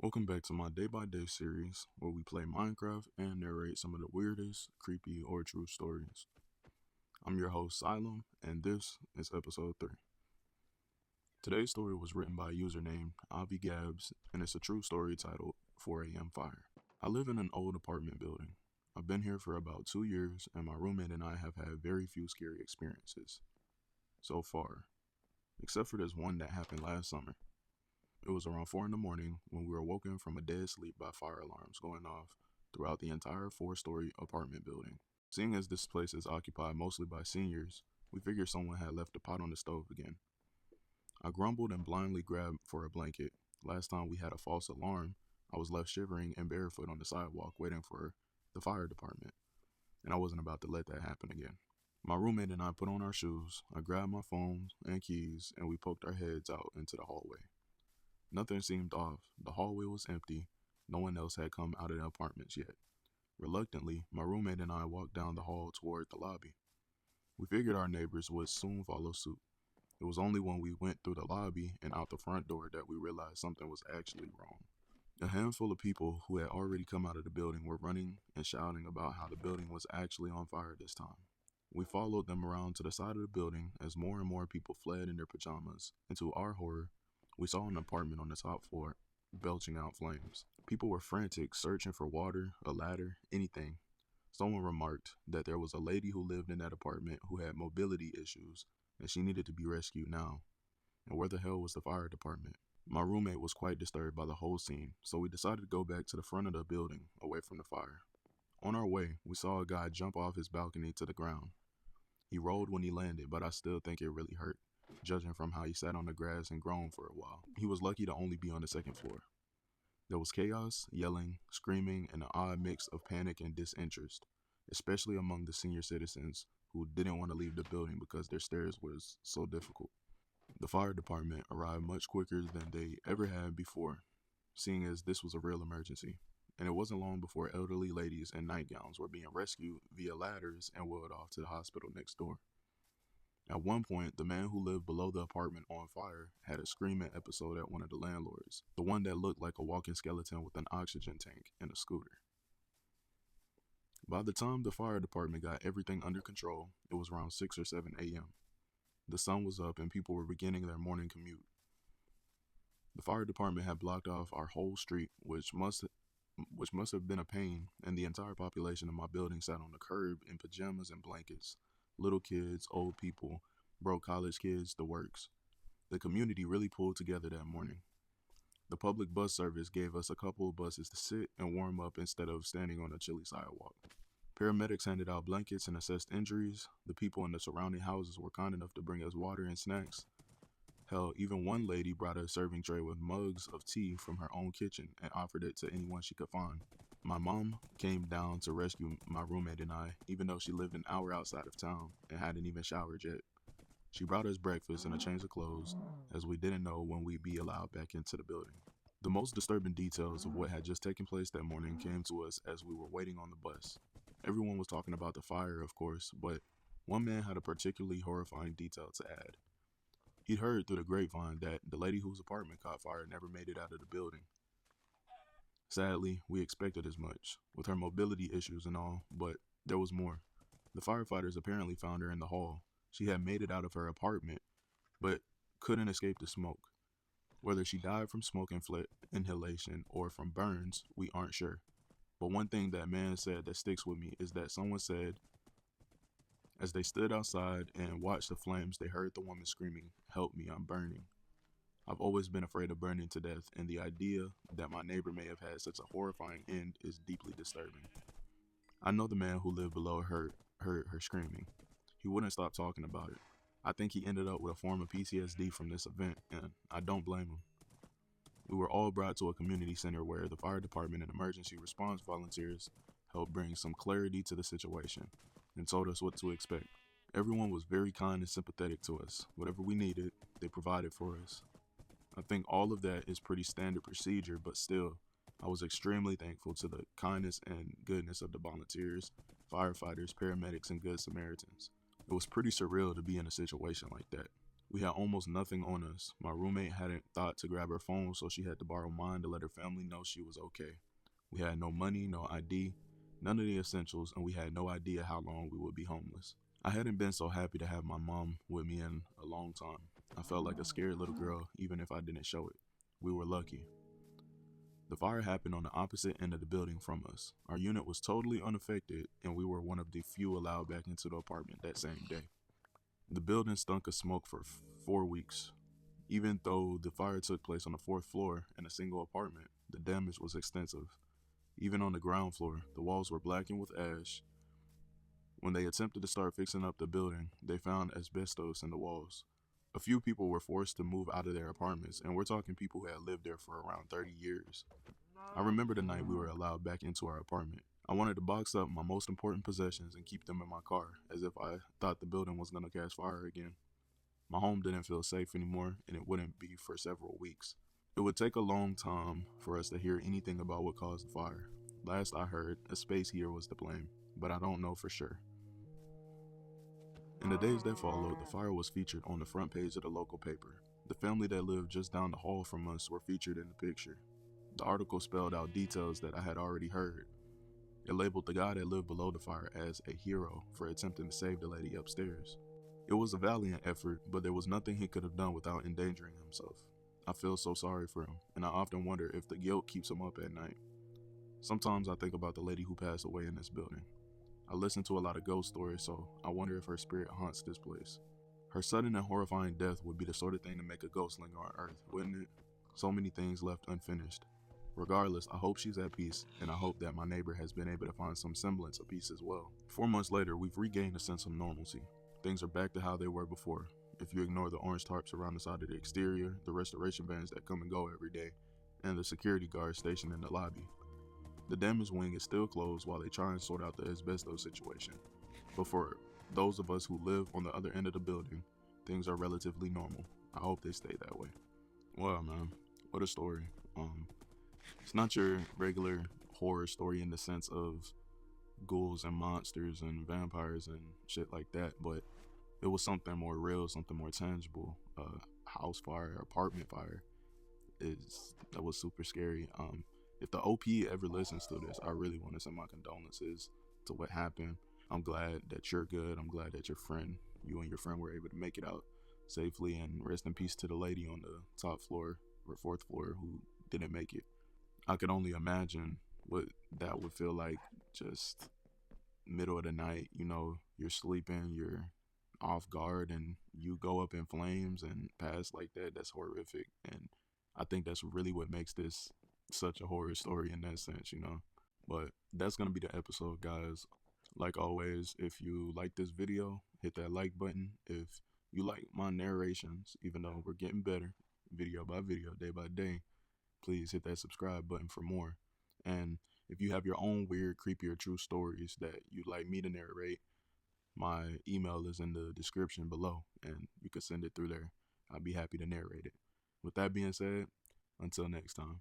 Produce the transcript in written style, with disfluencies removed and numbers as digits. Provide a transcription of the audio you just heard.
Welcome back to my day-by-day series where we play Minecraft and narrate some of the weirdest, creepy, or true stories. I'm your host, Sylum, and this is episode 3. Today's story was written by a user named AviGABS, and it's a true story titled 4 a.m. Fire. I live in an old apartment building. I've been here for about 2 years, and my roommate and I have had very few scary experiences so far, except for this one that happened last summer. It was around 4 in the morning when we were woken from a dead sleep by fire alarms going off throughout the entire 4-story apartment building. Seeing as this place is occupied mostly by seniors, we figured someone had left the pot on the stove again. I grumbled and blindly grabbed for a blanket. Last time we had a false alarm, I was left shivering and barefoot on the sidewalk waiting for the fire department, and I wasn't about to let that happen again. My roommate and I put on our shoes, I grabbed my phone and keys, and we poked our heads out into the hallway. Nothing seemed off. The hallway was empty. No one else had come out of the apartments yet. Reluctantly, my roommate and I walked down the hall toward the lobby. We figured our neighbors would soon follow suit. It was only when we went through the lobby and out the front door that we realized something was actually wrong. A handful of people who had already come out of the building were running and shouting about how the building was actually on fire this time. We followed them around to the side of the building as more and more people fled in their pajamas, and to our horror, we saw an apartment on the top floor belching out flames. People were frantic, searching for water, a ladder, anything. Someone remarked that there was a lady who lived in that apartment who had mobility issues and she needed to be rescued now. And where the hell was the fire department? My roommate was quite disturbed by the whole scene, so we decided to go back to the front of the building, away from the fire. On our way, we saw a guy jump off his balcony to the ground. He rolled when he landed, but I still think it really hurt, judging from how he sat on the grass and groaned for a while. He was lucky to only be on the second floor. There was chaos, yelling, screaming, and an odd mix of panic and disinterest, especially among the senior citizens who didn't want to leave the building because their stairs was so difficult. The fire department arrived much quicker than they ever had before, seeing as this was a real emergency, and it wasn't long before elderly ladies in nightgowns were being rescued via ladders and wheeled off to the hospital next door. At one point, the man who lived below the apartment on fire had a screaming episode at one of the landlords, the one that looked like a walking skeleton with an oxygen tank and a scooter. By the time the fire department got everything under control, it was around 6 or 7 a.m. The sun was up and people were beginning their morning commute. The fire department had blocked off our whole street, which must have been a pain, and the entire population of my building sat on the curb in pajamas and blankets. Little kids, old people, broke college kids, the works. The community really pulled together that morning. The public bus service gave us a couple of buses to sit and warm up instead of standing on a chilly sidewalk. Paramedics handed out blankets and assessed injuries. The people in the surrounding houses were kind enough to bring us water and snacks. Hell, even one lady brought a serving tray with mugs of tea from her own kitchen and offered it to anyone she could find. My mom came down to rescue my roommate and I, even though she lived an hour outside of town and hadn't even showered yet. She brought us breakfast and a change of clothes, as we didn't know when we'd be allowed back into the building. The most disturbing details of what had just taken place that morning came to us as we were waiting on the bus. Everyone was talking about the fire, of course, but one man had a particularly horrifying detail to add. He'd heard through the grapevine that the lady whose apartment caught fire never made it out of the building. Sadly, we expected as much, with her mobility issues and all, but there was more. The firefighters apparently found her in the hall. She had made it out of her apartment, but couldn't escape the smoke. Whether she died from smoke inhalation or from burns, we aren't sure. But one thing that man said that sticks with me is that someone said, as they stood outside and watched the flames, they heard the woman screaming, "Help me, I'm burning." I've always been afraid of burning to death, and the idea that my neighbor may have had such a horrifying end is deeply disturbing. I know the man who lived below heard her screaming. He wouldn't stop talking about it. I think he ended up with a form of PTSD from this event, and I don't blame him. We were all brought to a community center where the fire department and emergency response volunteers helped bring some clarity to the situation and told us what to expect. Everyone was very kind and sympathetic to us. Whatever we needed, they provided for us. I think all of that is pretty standard procedure, but still, I was extremely thankful to the kindness and goodness of the volunteers, firefighters, paramedics, and good Samaritans. It was pretty surreal to be in a situation like that. We had almost nothing on us. My roommate hadn't thought to grab her phone, so she had to borrow mine to let her family know she was okay. We had no money, no ID, none of the essentials, and we had no idea how long we would be homeless. I hadn't been so happy to have my mom with me in a long time. I felt like a scared little girl, even if I didn't show it. We were lucky. The fire happened on the opposite end of the building from us. Our unit was totally unaffected, and we were one of the few allowed back into the apartment that same day. The building stunk of smoke for 4 weeks. Even though the fire took place on the 4th floor in a single apartment, the damage was extensive. Even on the ground floor, the walls were blackened with ash. When they attempted to start fixing up the building, they found asbestos in the walls. A few people were forced to move out of their apartments, and we're talking people who had lived there for around 30 years. I remember the night we were allowed back into our apartment. I wanted to box up my most important possessions and keep them in my car, as if I thought the building was going to catch fire again. My home didn't feel safe anymore, and it wouldn't be for several weeks. It would take a long time for us to hear anything about what caused the fire. Last I heard, a space heater was to blame, but I don't know for sure. In the days that followed, the fire was featured on the front page of the local paper. The family that lived just down the hall from us were featured in the picture. The article spelled out details that I had already heard. It labeled the guy that lived below the fire as a hero for attempting to save the lady upstairs. It was a valiant effort, but there was nothing he could have done without endangering himself. I feel so sorry for him, and I often wonder if the guilt keeps him up at night. Sometimes I think about the lady who passed away in this building. I listen to a lot of ghost stories, so I wonder if her spirit haunts this place. Her sudden and horrifying death would be the sort of thing to make a ghost linger on Earth, wouldn't it? So many things left unfinished. Regardless, I hope she's at peace, and I hope that my neighbor has been able to find some semblance of peace as well. 4 months later, we've regained a sense of normalcy. Things are back to how they were before. If you ignore the orange tarps around the side of the exterior, the restoration vans that come and go every day, and the security guards stationed in the lobby. The damaged wing is still closed while they try and sort out the asbestos situation. But for those of us who live on the other end of the building, things are relatively normal. I hope they stay that way. Wow, man, what a story. It's not your regular horror story in the sense of ghouls and monsters and vampires and shit like that, but it was something more real, something more tangible. House fire, apartment fire, that was super scary. If the OP ever listens to this, I really want to send my condolences to what happened. I'm glad that you're good. I'm glad that you and your friend were able to make it out safely, and rest in peace to the lady on the top floor or 4th floor who didn't make it. I could only imagine what that would feel like, just middle of the night, you're sleeping, you're off guard, and you go up in flames and pass like that. That's horrific. And I think that's really what makes this such a horror story in that sense. But that's going to be the episode, guys. Like always, if you like this video, hit that like button. If you like my narrations, even though we're getting better, video by video, day by day, please hit that subscribe button for more. And if you have your own weird, creepy, or true stories that you'd like me to narrate, my email is in the description below, and you can send it through there. I'll be happy to narrate it. With that being said, until next time.